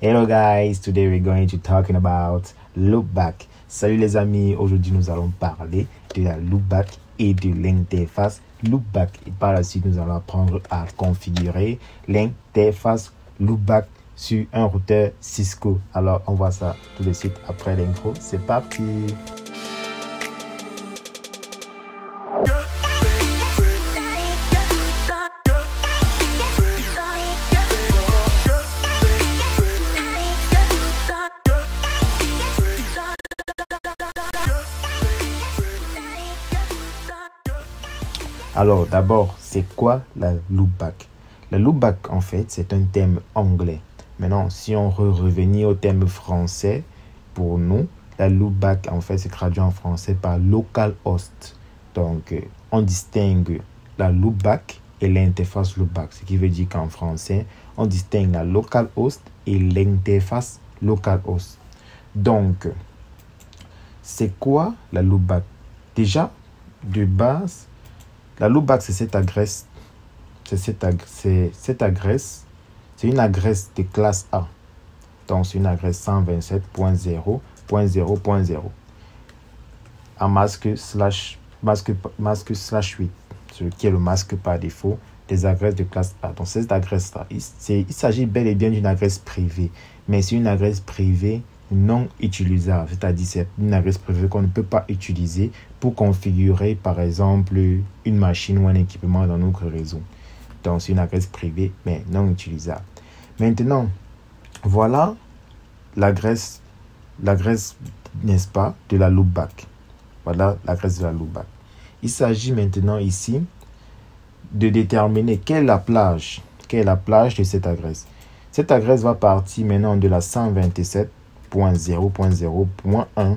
Hello guys, today we're going to talking about loopback. Salut les amis, aujourd'hui nous allons parler de la loopback et de l'interface loopback. Et par la suite, nous allons apprendre à configurer l'interface loopback sur un routeur Cisco. Alors, on voit ça tout de suite après l'intro. C'est parti! Alors, d'abord, c'est quoi la loopback? La loopback, en fait, c'est un terme anglais. Maintenant, si on revenir au terme français, pour nous, la loopback, en fait, se traduit en français par localhost. Donc, on distingue la loopback et l'interface loopback. Ce qui veut dire qu'en français, on distingue la localhost et l'interface localhost. Donc, c'est quoi la loopback? Déjà, de base, la loopback, c'est cette adresse. C'est une adresse de classe A. Donc, c'est une adresse 127.0.0.0 en masque /8, ce qui est le masque par défaut des adresses de classe A. Donc, cette adresse-là, il s'agit bel et bien d'une adresse privée, mais c'est une adresse privée non utilisable, c'est-à-dire c'est une adresse privée qu'on ne peut pas utiliser pour configurer par exemple une machine ou un équipement dans notre réseau. Donc c'est une adresse privée mais non utilisable. Maintenant, voilà l'adresse, n'est-ce pas, de la loopback. Voilà l'adresse de la loopback. Il s'agit maintenant ici de déterminer quelle est la plage de cette adresse. Cette adresse va partir maintenant de la 127.0.0.1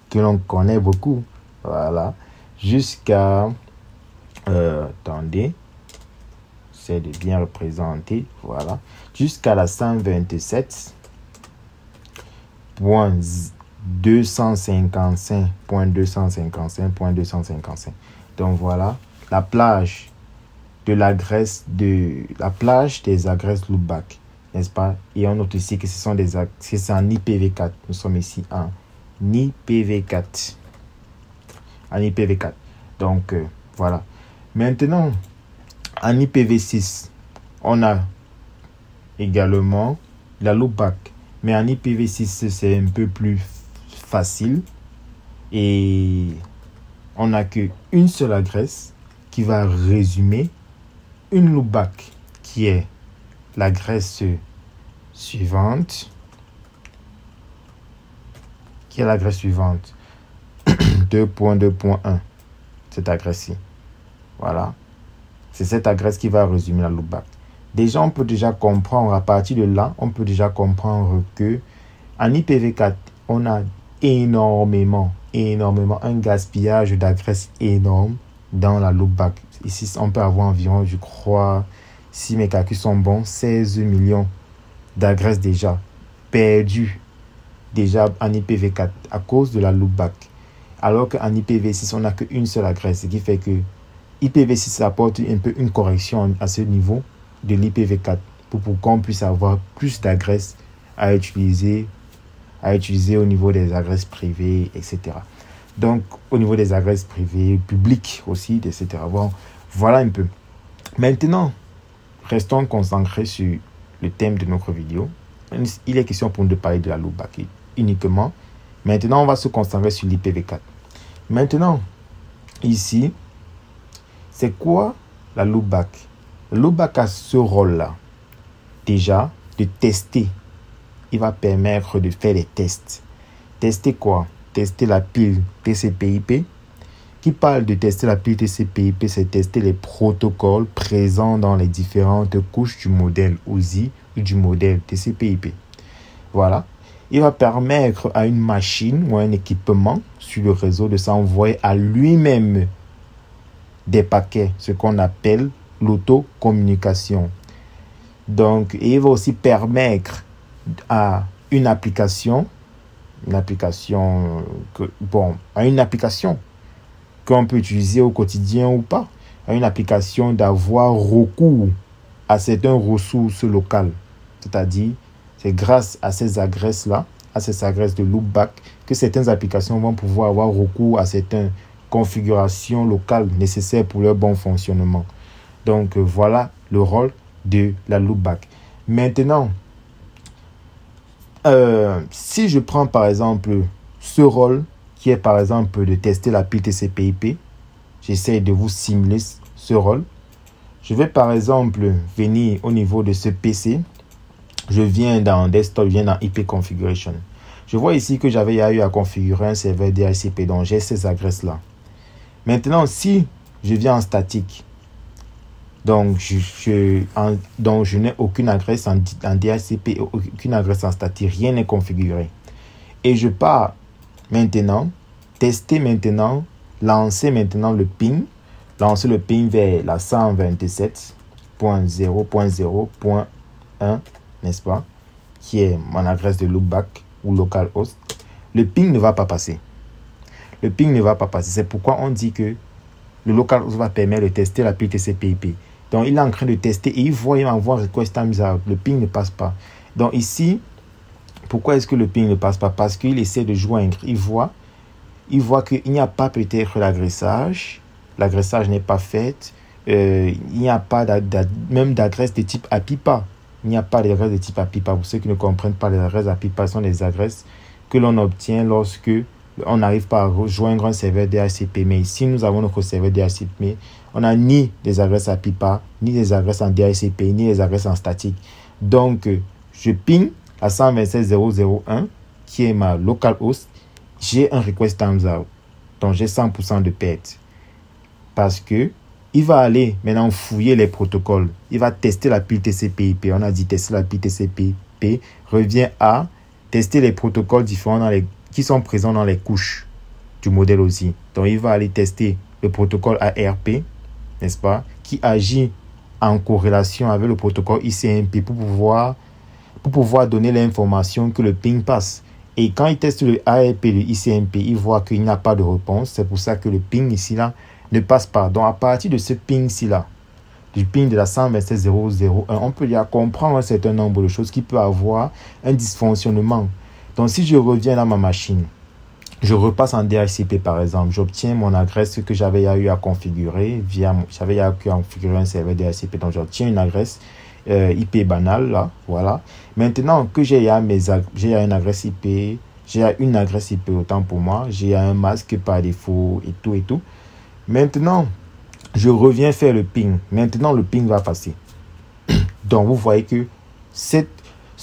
que l'on connaît beaucoup, voilà, jusqu'à attendez, c'est de bien représenter, voilà, jusqu'à la 127.255.255.255. Donc voilà la plage de l'adresse des adresses loopback, n'est-ce pas? Et on note ici que c'est en IPv4. Nous sommes ici en IPv4. En IPv4. Donc, voilà. Maintenant, en IPv6, on a également la loopback. Mais en IPv6, c'est un peu plus facile. Et on n'a qu'une seule adresse qui va résumer une loopback qui est l'adresse suivante, 2.2.1, cette adresse-ci. Voilà. C'est cette adresse qui va résumer la loopback. Déjà, on peut déjà comprendre, à partir de là, on peut déjà comprendre que en IPv4, on a énormément, un gaspillage d'adresses énorme dans la loopback. Ici, on peut avoir environ, je crois, si mes calculs sont bons, 16 millions d'adresses déjà perdues déjà en IPv4 à cause de la loopback. Alors qu'en IPv6, on n'a qu'une seule adresse, ce qui fait que IPv6 apporte un peu une correction à ce niveau de l'IPv4 pour qu'on puisse avoir plus d'adresses à utiliser au niveau des adresses privées, etc. Donc, au niveau des adresses privées, publiques aussi, etc. Bon, voilà un peu. Maintenant, restons concentrés sur le thème de notre vidéo. Il est question pour nous de parler de la loopback uniquement. Maintenant, on va se concentrer sur l'IPv4. Maintenant, ici, c'est quoi la loopback? La loopback a ce rôle-là. Déjà, de tester. Il va permettre de faire des tests. Tester quoi? Tester la pile TCP/IP. Qui parle de tester la pile TCP/IP, c'est tester les protocoles présents dans les différentes couches du modèle OSI ou du modèle TCP/IP. Voilà. Il va permettre à une machine ou à un équipement sur le réseau de s'envoyer à lui-même des paquets, ce qu'on appelle l'autocommunication. Donc, il va aussi permettre à une application qu'on peut utiliser au quotidien ou pas, à une application d'avoir recours à certaines ressources locales. C'est-à-dire, C'est grâce à ces adresses-là, à ces adresses de loopback, que certaines applications vont pouvoir avoir recours à certaines configurations locales nécessaires pour leur bon fonctionnement. Donc, voilà le rôle de la loopback. Maintenant, si je prends par exemple ce rôle qui est par exemple de tester la pile TCP/IP, j'essaie de vous simuler ce rôle. Je vais par exemple venir au niveau de ce PC. Je viens dans Desktop, je viens dans IP Configuration. Je vois ici que j'avais eu à configurer un serveur DHCP, donc j'ai ces adresses-là. Maintenant, si je viens en statique, donc je n'ai aucune adresse en DHCP, aucune adresse en statique, rien n'est configuré. Et je pars maintenant, tester maintenant, lancer maintenant le ping, lancer le ping vers la 127.0.0.1, n'est-ce pas, qui est mon adresse de loopback ou localhost. Le ping ne va pas passer. Le ping ne va pas passer. C'est pourquoi on dit que le localhost va permettre de tester la pile TCP/IP. Donc, il est en train de tester et il m'envoie request times out. Le ping ne passe pas. Donc, ici, pourquoi est-ce que le ping ne passe pas? Parce qu'il essaie de joindre. Il voit qu'il n'y a pas peut-être l'agressage. L'agressage n'est pas fait. Il n'y a pas même d'adresse de type APIPA. Il n'y a pas d'adresse de type APIPA. Pour ceux qui ne comprennent pas, les adresses APIPA sont des adresses que l'on obtient lorsque on n'arrive pas à rejoindre un serveur DHCP. Mais ici, nous avons notre serveur DHCP. On n'a ni des adresses APIPA, ni des adresses en DHCP, ni des adresses en statique. Donc, je ping à 127.0.0.1, qui est ma localhost. J'ai un request times out. Donc, j'ai 100% de perte. Parce que il va aller maintenant fouiller les protocoles. Il va tester la pile TCP/IP. On a dit tester la pile TCP/IP. Revient à tester les protocoles différents qui sont présents dans les couches du modèle aussi. Donc, il va aller tester le protocole ARP, n'est-ce pas, qui agit en corrélation avec le protocole ICMP pour pouvoir donner l'information que le ping passe. Et quand il teste le ARP et le ICMP, il voit qu'il n'y a pas de réponse. C'est pour ça que le ping ici là ne passe pas. Donc, à partir de ce ping ici là, du ping de la 127.0.0.1, on peut déjà comprendre un certain nombre de choses qui peut avoir un dysfonctionnement. Donc, si je reviens dans ma machine, je repasse en DHCP par exemple, j'obtiens mon adresse que j'avais eu à configurer j'avais eu à configurer un serveur DHCP, donc j'obtiens une adresse IP banale là, voilà. Maintenant que j'ai une adresse IP, j'ai une adresse IP autant pour moi, j'ai un masque par défaut et tout. Maintenant, je reviens faire le ping. Maintenant, le ping va passer. Donc, vous voyez que ce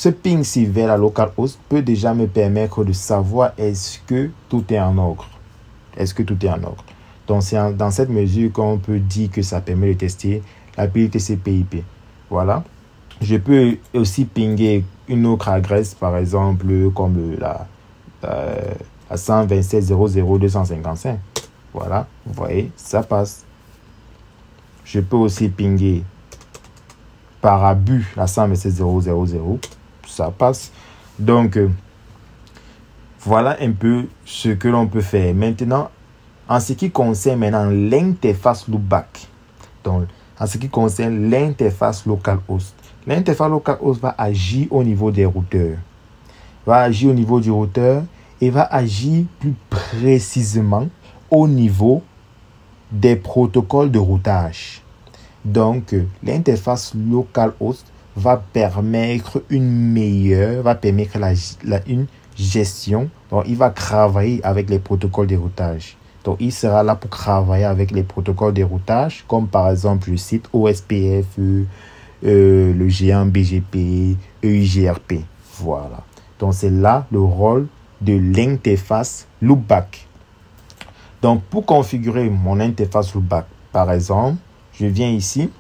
ping-ci vers la localhost peut déjà me permettre de savoir est-ce que tout est en ordre. Est-ce que tout est en ordre. Donc, c'est dans cette mesure qu'on peut dire que ça permet de tester la pile TCP/IP. Voilà. Je peux aussi pinguer une autre adresse, par exemple, comme la 127.0.0.255. Voilà. Vous voyez, ça passe. Je peux aussi pinguer par abus la 127.0.0.0. Ça passe. Donc, voilà un peu ce que l'on peut faire. Maintenant, en ce qui concerne l'interface loopback. Donc, en ce qui concerne l'interface localhost. L'interface localhost va agir au niveau des routeurs. Va agir au niveau du routeur et va agir plus précisément au niveau des protocoles de routage. Donc, l'interface localhost va permettre une gestion. Donc, il va travailler avec les protocoles de routage. Donc, il sera là pour travailler avec les protocoles de routage, comme par exemple le site OSPF, le géant BGP, EIGRP. Voilà. Donc, c'est là le rôle de l'interface loopback. Donc, pour configurer mon interface loopback, par exemple, je viens ici,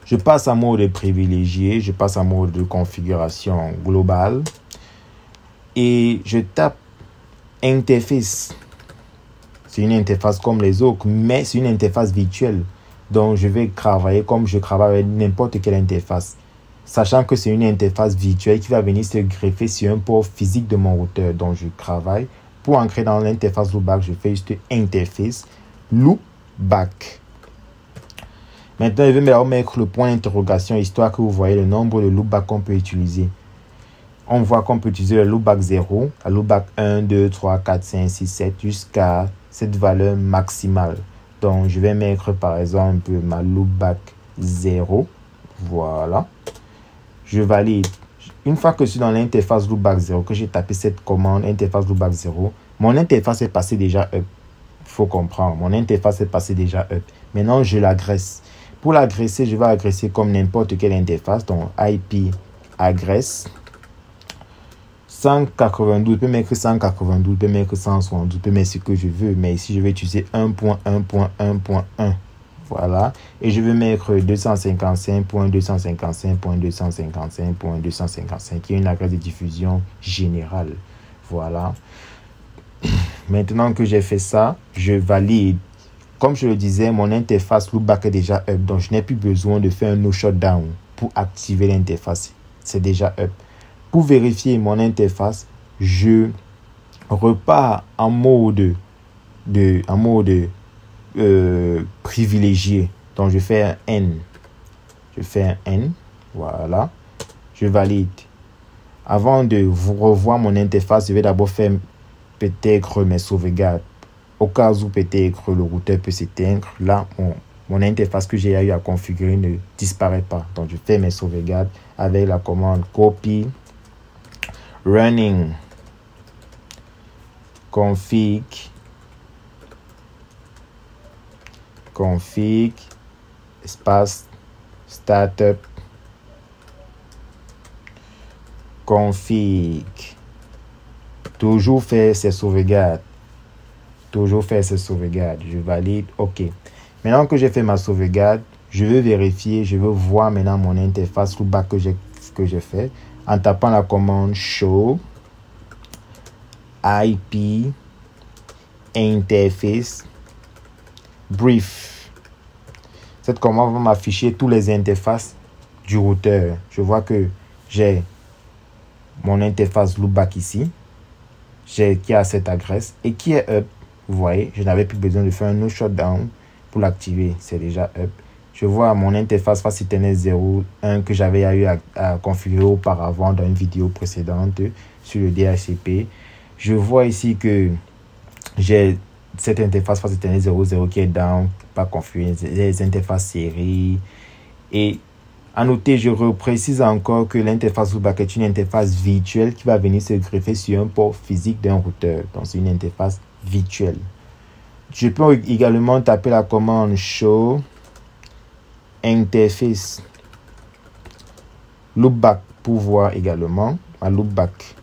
je passe en mode privilégié, je passe en mode de configuration globale et je tape interface. C'est une interface comme les autres, mais c'est une interface virtuelle. Donc, je vais travailler comme je travaille avec n'importe quelle interface, sachant que c'est une interface virtuelle qui va venir se greffer sur un port physique de mon routeur. Donc, je travaille. Pour entrer dans l'interface loopback, je fais juste interface loopback. Maintenant, je vais mettre le point d'interrogation, histoire que vous voyez le nombre de loopbacks qu'on peut utiliser. on voit qu'on peut utiliser le loopback 0, le loopback 1, 2, 3, 4, 5, 6, 7 jusqu'à cette valeur maximale. Donc, je vais mettre par exemple ma loopback 0. Voilà. Je valide. Une fois que je suis dans l'interface loopback 0, que j'ai tapé cette commande interface loopback 0, mon interface est passée déjà up. Il faut comprendre. Mon interface est passée déjà up. Maintenant, je l'agresse. Pour l'agresser, je vais agresser comme n'importe quelle interface. Donc, IP agresse. 192, je peux mettre 192, je peux mettre 172, je peux mettre ce que je veux. Mais ici, je vais utiliser 1.1.1.1. Voilà. Et je vais mettre 255.255.255.255, qui est une adresse de diffusion générale. Voilà. Maintenant que j'ai fait ça, je valide. Comme je le disais, mon interface loopback est déjà up. Donc, je n'ai plus besoin de faire un no shutdown pour activer l'interface. C'est déjà up. Pour vérifier mon interface, je repars en mode privilégié. Donc, je fais un N. Je fais un N. Voilà. Je valide. Avant de vous revoir mon interface, je vais d'abord faire peut-être mes sauvegardes. Au cas où peut-être le routeur peut s'éteindre. Là, mon interface que j'ai eu à configurer ne disparaît pas. Donc, je fais mes sauvegardes avec la commande copy running config espace startup config. Toujours faire ces sauvegardes. Je valide. OK. Maintenant que j'ai fait ma sauvegarde, je veux vérifier, je veux voir maintenant mon interface loopback que j'ai fait en tapant la commande show IP interface brief. Cette commande va m'afficher tous les interfaces du routeur. Je vois que j'ai mon interface loopback ici, qui a cette adresse et qui est up. Vous voyez, je n'avais plus besoin de faire un no shutdown pour l'activer. C'est déjà up. Je vois mon interface face Ethernet 0.1 que j'avais eu à configurer auparavant dans une vidéo précédente sur le DHCP. Je vois ici que j'ai cette interface face Ethernet 0.0 qui est down, pas configurée, les interfaces série. Et à noter, je reprécise encore que l'interface loopback est une interface virtuelle qui va venir se greffer sur un port physique d'un routeur. Donc, c'est une interface virtuelle. Je peux également taper la commande show interface loopback pour voir également ma loopback.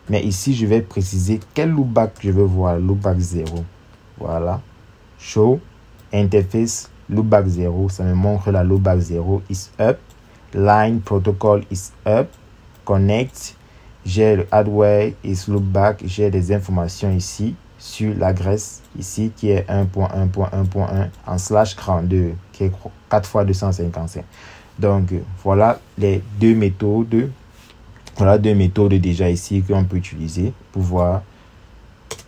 Mais ici, je vais préciser quel loopback je veux voir. Loopback 0. Voilà. Show interface loopback 0. Ça me montre la loopback 0 is up. Line protocol is up. Connect. J'ai le hardware is loopback. J'ai des informations ici sur l'adresse ici qui est 1.1.1.1 en /32 qui est 4 fois 255. Donc voilà les deux méthodes. Voilà deux méthodes déjà ici qu'on peut utiliser pour voir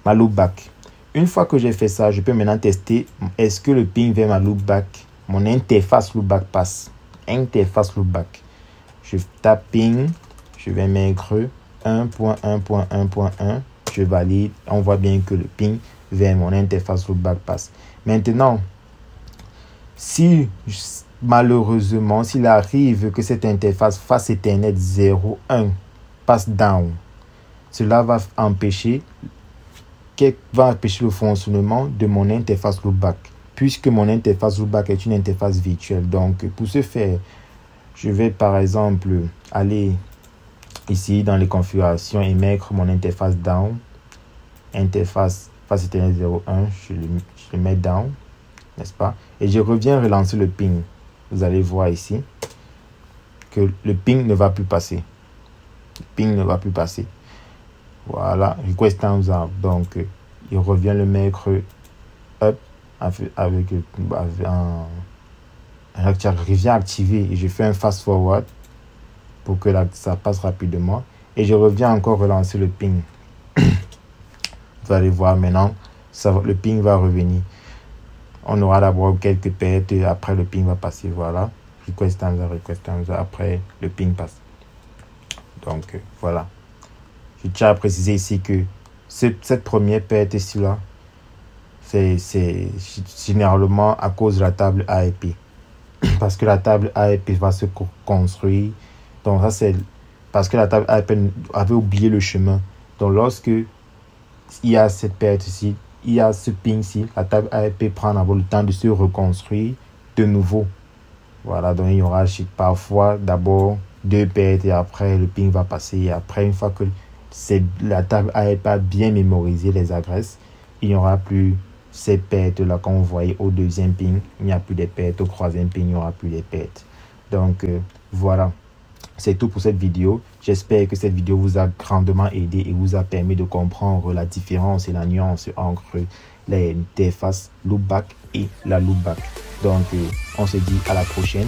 ma loopback. Une fois que j'ai fait ça, je peux maintenant tester est-ce que le ping vers ma loopback, mon interface loopback passe. Interface loopback. Je tape ping, je vais mettre 1.1.1.1. Je valide, on voit bien que le ping vers mon interface loopback passe. Maintenant, si malheureusement, s'il arrive que cette interface face Ethernet 0.1 passe down, cela va empêcher le fonctionnement de mon interface loopback, puisque mon interface loopback est une interface virtuelle. Donc, pour ce faire, je vais par exemple aller ici dans les configurations et mettre mon interface down, interface face Ethernet 0.1, je le mets down, n'est-ce pas? Et je reviens relancer le ping. Vous allez voir ici que le ping ne va plus passer. Le ping ne va plus passer. Voilà, request times up. Donc, il revient le mettre up avec un revient activer et je fais un fast forward pour que ça passe rapidement et je reviens encore relancer le ping. Vous allez voir maintenant, le ping va revenir. On aura d'abord quelques pertes et après le ping va passer. Voilà, request times up, après le ping passe. Donc voilà. Je tiens à préciser ici que cette première perte ici-là, c'est généralement à cause de la table A et P. Parce que la table A et P va se construire. Donc ça, c'est parce que la table A et P avait oublié le chemin. Donc lorsque il y a cette perte ici, il y a ce ping ici, la table A et P prend d'abord le temps de se reconstruire de nouveau. Voilà, donc il y aura parfois d'abord 2 pertes et après le ping va passer. Et après, une fois que la table A et P a bien mémorisé les adresses, il n'y aura plus ces pertes-là qu'on voyait au deuxième ping. Il n'y a plus de pertes. Au troisième ping, il n'y aura plus de pertes. Donc, voilà. C'est tout pour cette vidéo. J'espère que cette vidéo vous a grandement aidé et vous a permis de comprendre la différence et la nuance entre les interfaces loopback et la loopback. Donc, on se dit à la prochaine.